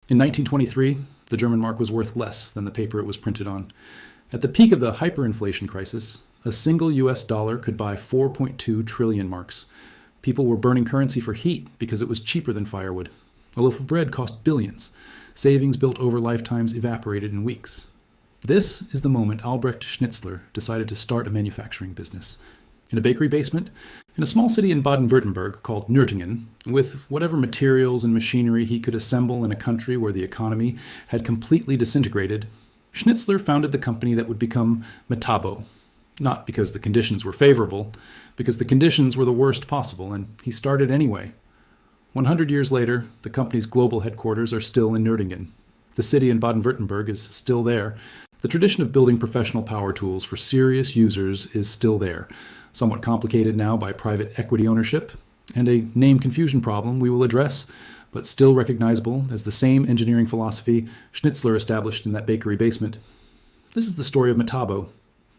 In 1923, the German mark was worth less than the paper it was printed on. At the peak of the hyperinflation crisis, a single US dollar could buy 4.2 trillion marks. People were burning currency for heat because it was cheaper than firewood. A loaf of bread cost billions. Savings built over lifetimes evaporated in weeks. This is the moment Albrecht Schnitzler decided to start a manufacturing business. In a bakery basement, in a small city in Baden-Württemberg called Nürtingen, with whatever materials and machinery he could assemble in a country where the economy had completely disintegrated, Schnitzler founded the company that would become Metabo. Not because the conditions were favorable, because the conditions were the worst possible, and he started anyway. 100 years later, the company's global headquarters are still in Nürtingen. The city in Baden-Württemberg is still there. The tradition of building professional power tools for serious users is still there, somewhat complicated now by private equity ownership, and a name confusion problem we will address, but still recognizable as the same engineering philosophy Schnitzler established in that bakery basement. This is the story of Metabo,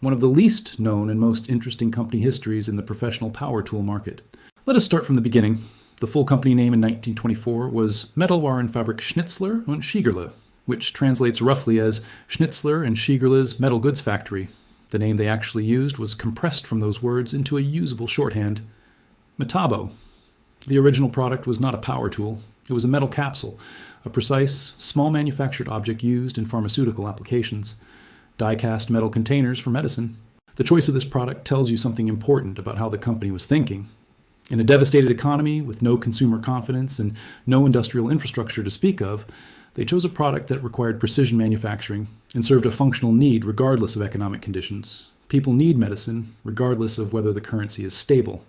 one of the least known and most interesting company histories in the professional power tool market. Let us start from the beginning. The full company name in 1924 was Metalwarenfabrik Schnitzler und Schiegerle, which translates roughly as Schnitzler and Schiegerle's Metal Goods Factory. The name they actually used was compressed from those words into a usable shorthand, Metabo. The original product was not a power tool. It was a metal capsule, a precise, small manufactured object used in pharmaceutical applications. Die-cast metal containers for medicine. The choice of this product tells you something important about how the company was thinking. In a devastated economy with no consumer confidence and no industrial infrastructure to speak of, they chose a product that required precision manufacturing and served a functional need regardless of economic conditions. People need medicine regardless of whether the currency is stable.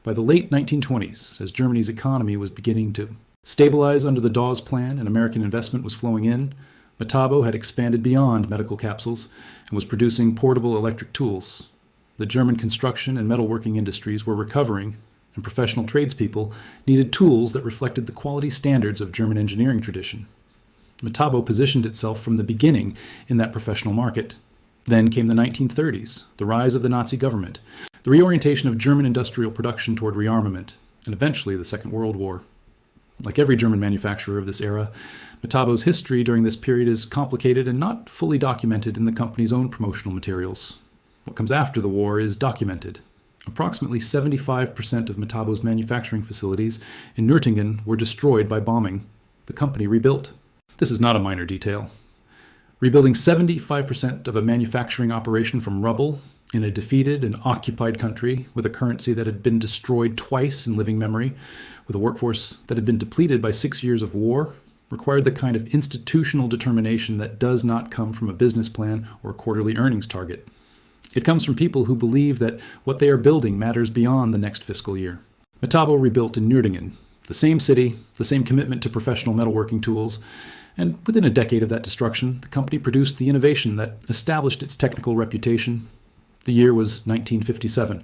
By the late 1920s, as Germany's economy was beginning to stabilize under the Dawes Plan and American investment was flowing in, Metabo had expanded beyond medical capsules and was producing portable electric tools. The German construction and metalworking industries were recovering, and professional tradespeople needed tools that reflected the quality standards of German engineering tradition. Metabo positioned itself from the beginning in that professional market. Then came the 1930s, the rise of the Nazi government, the reorientation of German industrial production toward rearmament, and eventually the Second World War. Like every German manufacturer of this era, Metabo's history during this period is complicated and not fully documented in the company's own promotional materials. What comes after the war is documented. Approximately 75% of Metabo's manufacturing facilities in Nürtingen were destroyed by bombing. The company rebuilt. This is not a minor detail. Rebuilding 75% of a manufacturing operation from rubble in a defeated and occupied country with a currency that had been destroyed twice in living memory, with a workforce that had been depleted by 6 years of war, required the kind of institutional determination that does not come from a business plan or a quarterly earnings target. It comes from people who believe that what they are building matters beyond the next fiscal year. Metabo rebuilt in Nürtingen, the same city, the same commitment to professional metalworking tools, and within a decade of that destruction, the company produced the innovation that established its technical reputation. The year was 1957,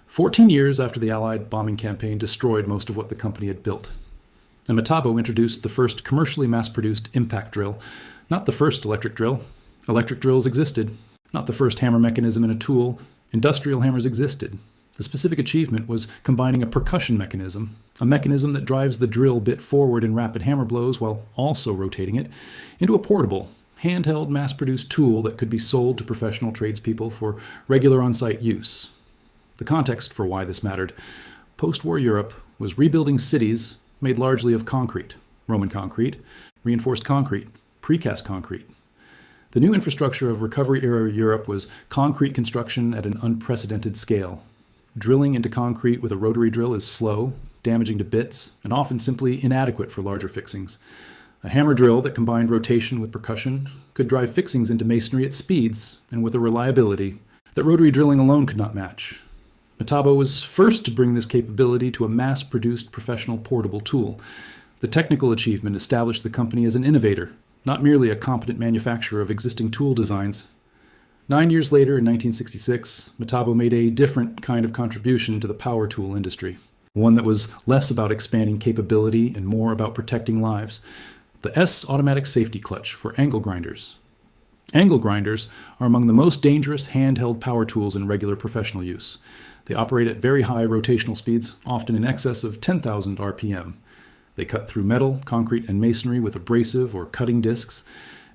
14 years after the Allied bombing campaign destroyed most of what the company had built. And Metabo introduced the first commercially mass-produced impact drill, not the first electric drill. Electric drills existed. Not the first hammer mechanism in a tool. Industrial hammers existed. The specific achievement was combining a percussion mechanism, a mechanism that drives the drill bit forward in rapid hammer blows while also rotating it, into a portable, handheld, mass-produced tool that could be sold to professional tradespeople for regular on-site use. The context for why this mattered. Post-war Europe was rebuilding cities made largely of concrete, Roman concrete, reinforced concrete, precast concrete. The new infrastructure of recovery-era Europe was concrete construction at an unprecedented scale. Drilling into concrete with a rotary drill is slow, damaging to bits, and often simply inadequate for larger fixings. A hammer drill that combined rotation with percussion could drive fixings into masonry at speeds and with a reliability that rotary drilling alone could not match. Metabo was first to bring this capability to a mass-produced professional portable tool. The technical achievement established the company as an innovator, not merely a competent manufacturer of existing tool designs. 9 years later, in 1966, Metabo made a different kind of contribution to the power tool industry, one that was less about expanding capability and more about protecting lives. The S automatic safety clutch for angle grinders. Angle grinders are among the most dangerous handheld power tools in regular professional use. They operate at very high rotational speeds, often in excess of 10,000 RPM. They cut through metal, concrete, and masonry with abrasive or cutting discs,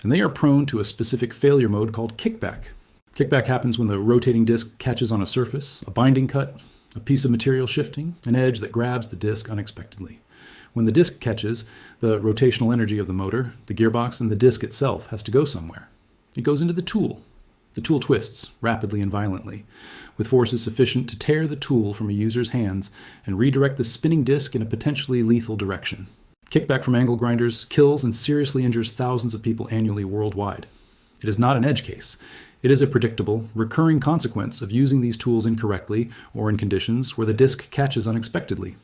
and they are prone to a specific failure mode called kickback. Kickback happens when the rotating disc catches on a surface, a binding cut, a piece of material shifting, an edge that grabs the disc unexpectedly. When the disc catches, the rotational energy of the motor, the gearbox, and the disc itself has to go somewhere. It goes into the tool. The tool twists rapidly and violently, with forces sufficient to tear the tool from a user's hands and redirect the spinning disc in a potentially lethal direction. Kickback from angle grinders kills and seriously injures thousands of people annually worldwide. It is not an edge case. It is a predictable, recurring consequence of using these tools incorrectly or in conditions where the disc catches unexpectedly.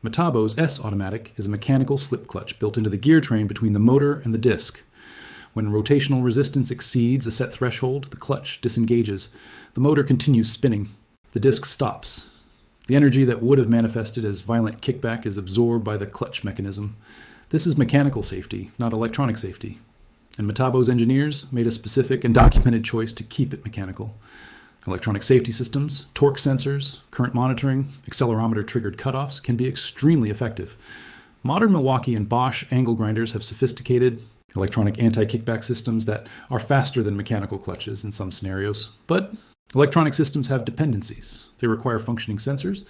Metabo's S-Automatic is a mechanical slip clutch built into the gear train between the motor and the disc. When rotational resistance exceeds a set threshold, the clutch disengages. The motor continues spinning. The disc stops. The energy that would have manifested as violent kickback is absorbed by the clutch mechanism. This is mechanical safety, not electronic safety. And Metabo's engineers made a specific and documented choice to keep it mechanical. Electronic safety systems, torque sensors, current monitoring, accelerometer-triggered cutoffs can be extremely effective. Modern Milwaukee and Bosch angle grinders have sophisticated electronic anti-kickback systems that are faster than mechanical clutches in some scenarios. But electronic systems have dependencies. They require functioning sensors.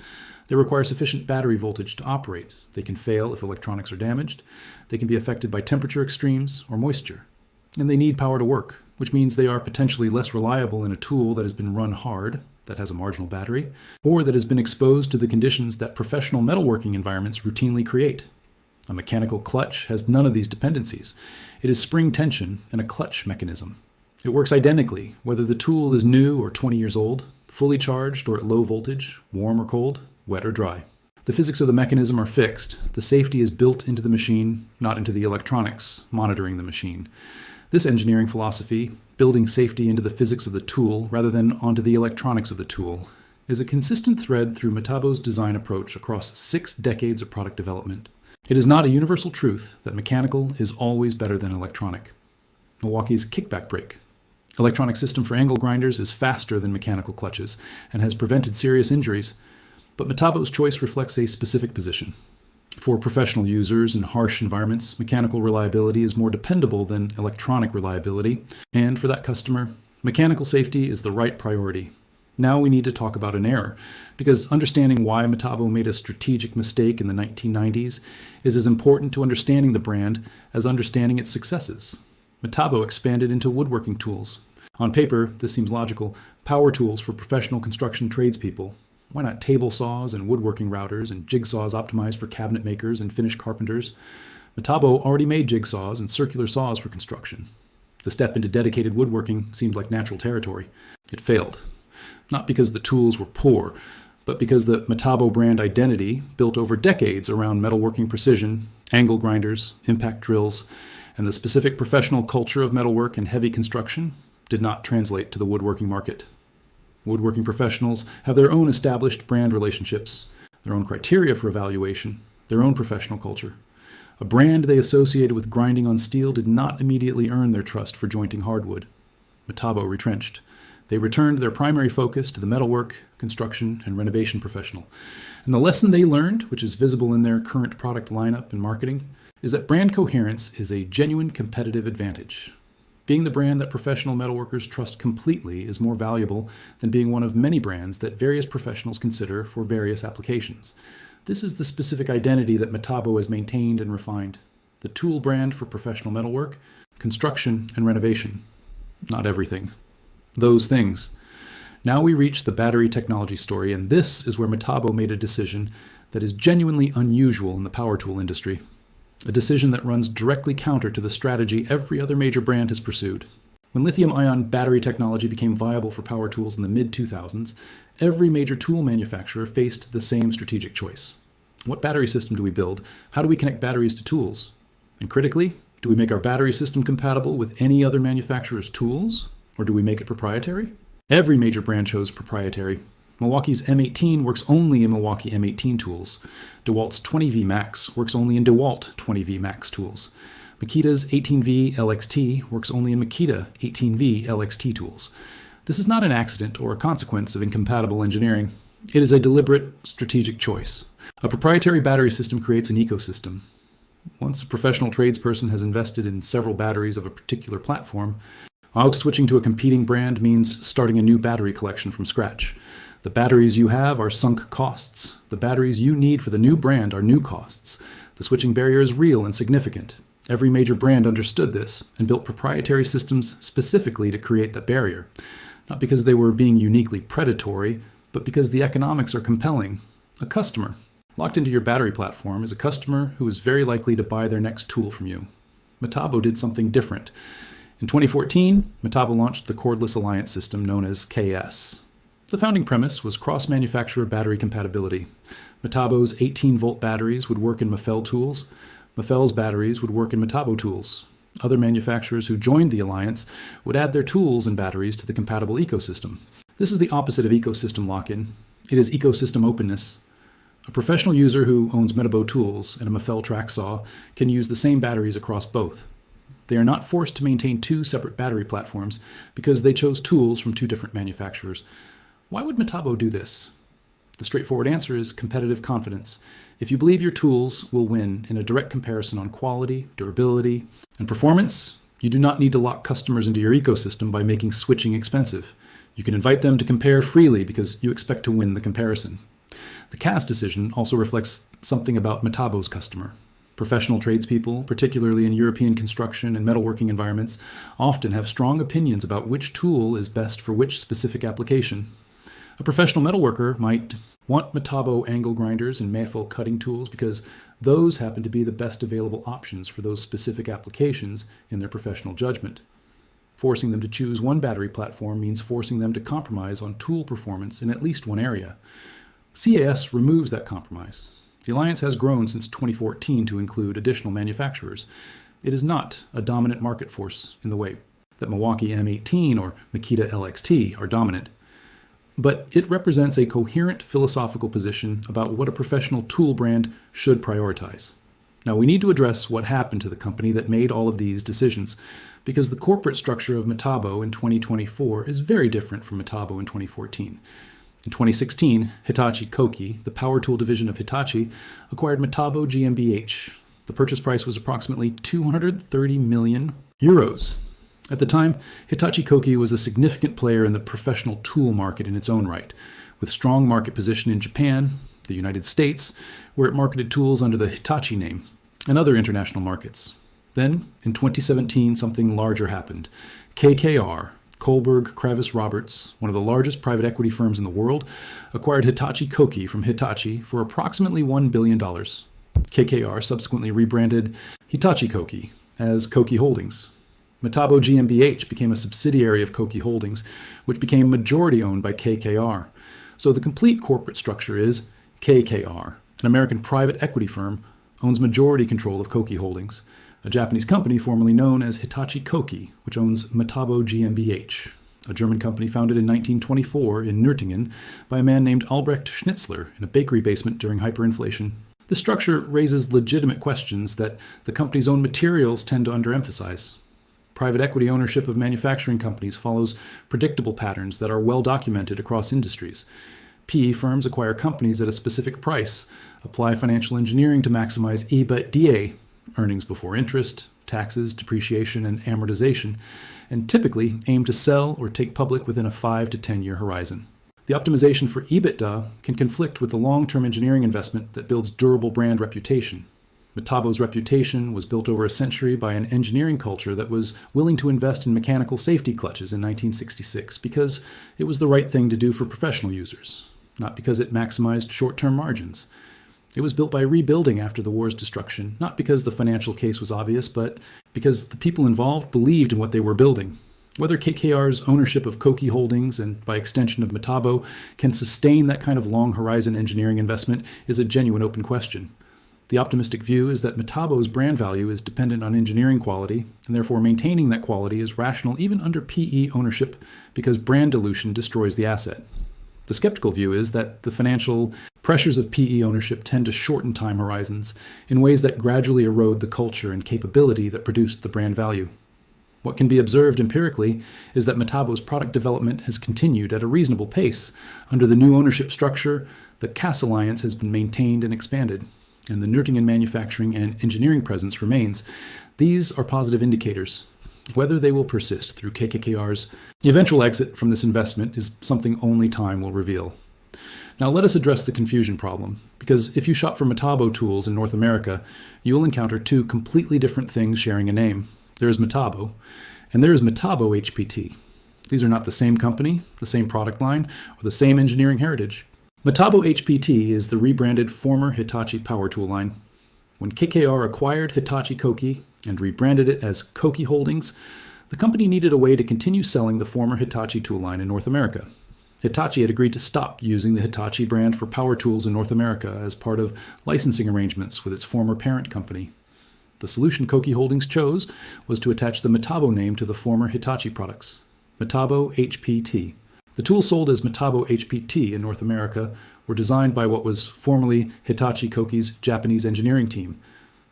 They require sufficient battery voltage to operate. They can fail if electronics are damaged. They can be affected by temperature extremes or moisture. And they need power to work, which means they are potentially less reliable in a tool that has been run hard, that has a marginal battery, or that has been exposed to the conditions that professional metalworking environments routinely create. A mechanical clutch has none of these dependencies. It is spring tension and a clutch mechanism. It works identically, whether the tool is new or 20 years old, fully charged or at low voltage, warm or cold, wet or dry. The physics of the mechanism are fixed. The safety is built into the machine, not into the electronics monitoring the machine. This engineering philosophy, building safety into the physics of the tool rather than onto the electronics of the tool, is a consistent thread through Metabo's design approach across 6 decades of product development. It is not a universal truth that mechanical is always better than electronic. Milwaukee's kickback brake. Electronic system for angle grinders is faster than mechanical clutches and has prevented serious injuries, but Metabo's choice reflects a specific position. For professional users in harsh environments, mechanical reliability is more dependable than electronic reliability, and for that customer, mechanical safety is the right priority. Now we need to talk about an error, because understanding why Metabo made a strategic mistake in the 1990s is as important to understanding the brand as understanding its successes. Metabo expanded into woodworking tools. On paper, this seems logical. Power tools for professional construction tradespeople. Why not table saws and woodworking routers and jigsaws optimized for cabinet makers and finished carpenters? Metabo already made jigsaws and circular saws for construction. The step into dedicated woodworking seemed like natural territory. It failed. Not because the tools were poor, but because the Metabo brand identity, built over decades around metalworking precision, angle grinders, impact drills, and the specific professional culture of metalwork and heavy construction, did not translate to the woodworking market. Woodworking professionals have their own established brand relationships, their own criteria for evaluation, their own professional culture. A brand they associated with grinding on steel did not immediately earn their trust for jointing hardwood. Metabo retrenched. They returned their primary focus to the metalwork, construction, and renovation professional. And the lesson they learned, which is visible in their current product lineup and marketing, is that brand coherence is a genuine competitive advantage. Being the brand that professional metalworkers trust completely is more valuable than being one of many brands that various professionals consider for various applications. This is the specific identity that Metabo has maintained and refined. The tool brand for professional metalwork, construction, and renovation. Not everything. Those things. Now we reach the battery technology story, and this is where Metabo made a decision that is genuinely unusual in the power tool industry. A decision that runs directly counter to the strategy every other major brand has pursued. When lithium-ion battery technology became viable for power tools in the mid-2000s, every major tool manufacturer faced the same strategic choice. What battery system do we build? How do we connect batteries to tools? And critically, do we make our battery system compatible with any other manufacturer's tools? Or do we make it proprietary? Every major brand chose proprietary. Milwaukee's M18 works only in Milwaukee M18 tools. DeWalt's 20V Max works only in DeWalt 20V Max tools. Makita's 18V LXT works only in Makita 18V LXT tools. This is not an accident or a consequence of incompatible engineering. It is a deliberate, strategic choice. A proprietary battery system creates an ecosystem. Once a professional tradesperson has invested in several batteries of a particular platform, switching to a competing brand means starting a new battery collection from scratch. The batteries you have are sunk costs. The batteries you need for the new brand are new costs. The switching barrier is real and significant. Every major brand understood this and built proprietary systems specifically to create that barrier, not because they were being uniquely predatory, but because the economics are compelling. A customer locked into your battery platform is a customer who is very likely to buy their next tool from you. Metabo did something different. In 2014, Metabo launched the Cordless Alliance system known as KS. The founding premise was cross-manufacturer battery compatibility. Metabo's 18-volt batteries would work in Mafell tools. Mafell's batteries would work in Metabo tools. Other manufacturers who joined the alliance would add their tools and batteries to the compatible ecosystem. This is the opposite of ecosystem lock-in. It is ecosystem openness. A professional user who owns Metabo tools and a Mafell track saw can use the same batteries across both. They are not forced to maintain two separate battery platforms because they chose tools from two different manufacturers. Why would Metabo do this? The straightforward answer is competitive confidence. If you believe your tools will win in a direct comparison on quality, durability, and performance, you do not need to lock customers into your ecosystem by making switching expensive. You can invite them to compare freely because you expect to win the comparison. The CAS decision also reflects something about Metabo's customer. Professional tradespeople, particularly in European construction and metalworking environments, often have strong opinions about which tool is best for which specific application. A professional metalworker might want Metabo angle grinders and Mafell cutting tools because those happen to be the best available options for those specific applications in their professional judgment. Forcing them to choose one battery platform means forcing them to compromise on tool performance in at least one area. CAS removes that compromise. The alliance has grown since 2014 to include additional manufacturers. It is not a dominant market force in the way that Milwaukee M18 or Makita LXT are dominant. But it represents a coherent philosophical position about what a professional tool brand should prioritize. Now, we need to address what happened to the company that made all of these decisions, because the corporate structure of Metabo in 2024 is very different from Metabo in 2014. In 2016, Hitachi Koki, the power tool division of Hitachi, acquired Metabo GmbH. The purchase price was approximately 230 million euros. At the time, Hitachi Koki was a significant player in the professional tool market in its own right, with strong market position in Japan, the United States, where it marketed tools under the Hitachi name, and other international markets. Then, in 2017, something larger happened. KKR, Kohlberg Kravis Roberts, one of the largest private equity firms in the world, acquired Hitachi Koki from Hitachi for approximately $1 billion. KKR subsequently rebranded Hitachi Koki as Koki Holdings. Metabo GmbH became a subsidiary of Koki Holdings, which became majority owned by KKR. So the complete corporate structure is KKR, an American private equity firm, owns majority control of Koki Holdings, a Japanese company formerly known as Hitachi Koki, which owns Metabo GmbH, a German company founded in 1924 in Nürtingen by a man named Albrecht Schnitzler in a bakery basement during hyperinflation. This structure raises legitimate questions that the company's own materials tend to underemphasize. Private equity ownership of manufacturing companies follows predictable patterns that are well documented across industries. PE firms acquire companies at a specific price, apply financial engineering to maximize EBITDA, earnings before interest, taxes, depreciation, and amortization, and typically aim to sell or take public within a 5 to 10-year horizon. The optimization for EBITDA can conflict with the long-term engineering investment that builds durable brand reputation. Metabo's reputation was built over a century by an engineering culture that was willing to invest in mechanical safety clutches in 1966 because it was the right thing to do for professional users, not because it maximized short-term margins. It was built by rebuilding after the war's destruction, not because the financial case was obvious, but because the people involved believed in what they were building. Whether KKR's ownership of Koki Holdings, and by extension of Metabo, can sustain that kind of long-horizon engineering investment is a genuine open question. The optimistic view is that Metabo's brand value is dependent on engineering quality, and therefore maintaining that quality is rational even under PE ownership because brand dilution destroys the asset. The skeptical view is that the financial pressures of PE ownership tend to shorten time horizons in ways that gradually erode the culture and capability that produced the brand value. What can be observed empirically is that Metabo's product development has continued at a reasonable pace. Under the new ownership structure, the CAS alliance has been maintained and expanded. and the Nürtingen manufacturing and engineering presence remains, these are positive indicators. Whether they will persist through KKKR's eventual exit from this investment is something only time will reveal. Now let us address the confusion problem, because if you shop for Metabo tools in North America, you will encounter two completely different things sharing a name. There is Metabo, and there is Metabo HPT. These are not the same company, the same product line, or the same engineering heritage. Metabo HPT is the rebranded former Hitachi power tool line. When KKR acquired Hitachi Koki and rebranded it as Koki Holdings, the company needed a way to continue selling the former Hitachi tool line in North America. Hitachi had agreed to stop using the Hitachi brand for power tools in North America as part of licensing arrangements with its former parent company. The solution Koki Holdings chose was to attach the Metabo name to the former Hitachi products, Metabo HPT. The tools sold as Metabo HPT in North America were designed by what was formerly Hitachi Koki's Japanese engineering team.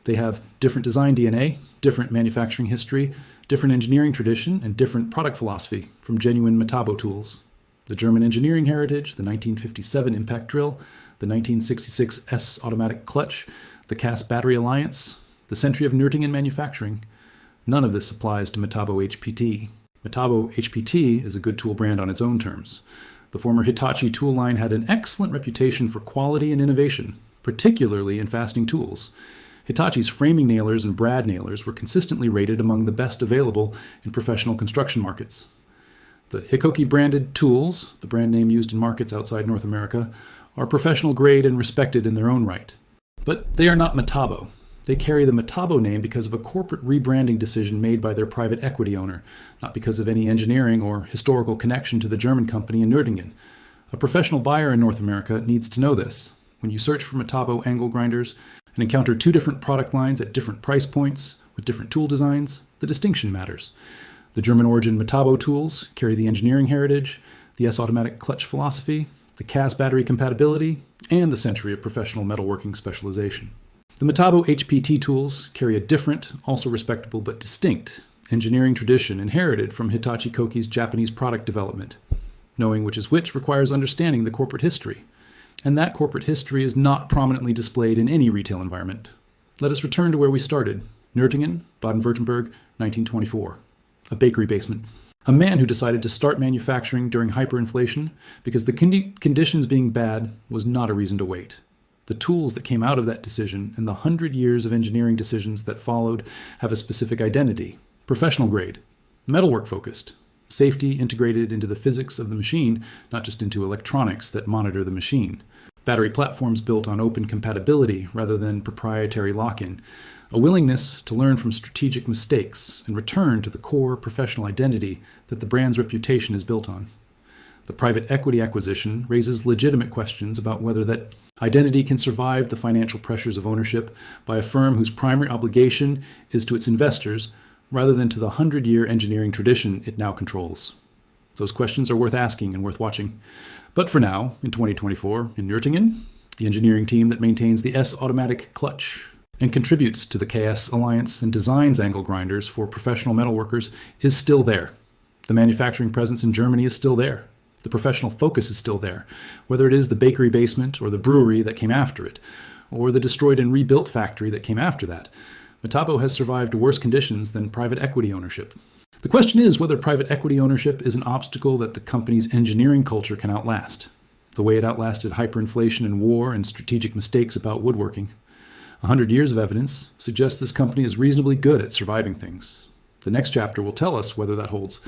They have different design DNA, different manufacturing history, different engineering tradition, and different product philosophy from genuine Metabo tools. The German engineering heritage, the 1957 impact drill, the 1966 S automatic clutch, the cast battery alliance, the century of Nürtingen manufacturing. None of this applies to Metabo HPT. Metabo HPT is a good tool brand on its own terms. The former Hitachi tool line had an excellent reputation for quality and innovation, particularly in fastening tools. Hitachi's framing nailers and brad nailers were consistently rated among the best available in professional construction markets. The Hikoki branded tools, the brand name used in markets outside North America, are professional grade and respected in their own right. But they are not Metabo. They carry the Metabo name because of a corporate rebranding decision made by their private equity owner, not because of any engineering or historical connection to the German company in Nürtingen. A professional buyer in North America needs to know this. When you search for Metabo angle grinders and encounter two different product lines at different price points with different tool designs, the distinction matters. The German origin Metabo tools carry the engineering heritage, the S automatic clutch philosophy, the cast battery compatibility, and the century of professional metalworking specialization. The Metabo HPT tools carry a different, also respectable but distinct, engineering tradition inherited from Hitachi Koki's Japanese product development. Knowing which is which requires understanding the corporate history, and that corporate history is not prominently displayed in any retail environment. Let us return to where we started, Nürtingen, Baden-Württemberg, 1924. A bakery basement. A man who decided to start manufacturing during hyperinflation because the conditions being bad was not a reason to wait. The tools that came out of that decision and the 100 years of engineering decisions that followed have a specific identity, professional grade, metalwork focused, safety integrated into the physics of the machine, not just into electronics that monitor the machine, battery platforms built on open compatibility rather than proprietary lock-in, a willingness to learn from strategic mistakes and return to the core professional identity that the brand's reputation is built on. The private equity acquisition raises legitimate questions about whether that identity can survive the financial pressures of ownership by a firm whose primary obligation is to its investors rather than to the 100-year engineering tradition it now controls. Those questions are worth asking and worth watching. But for now, in 2024, in Nürtingen, the engineering team that maintains the S automatic clutch and contributes to the KS Alliance and designs angle grinders for professional metalworkers is still there. The manufacturing presence in Germany is still there. The professional focus is still there, whether it is the bakery basement or the brewery that came after it, or the destroyed and rebuilt factory that came after that. Metabo has survived worse conditions than private equity ownership. The question is whether private equity ownership is an obstacle that the company's engineering culture can outlast, the way it outlasted hyperinflation and war and strategic mistakes about woodworking. 100 years of evidence suggests this company is reasonably good at surviving things. The next chapter will tell us whether that holds.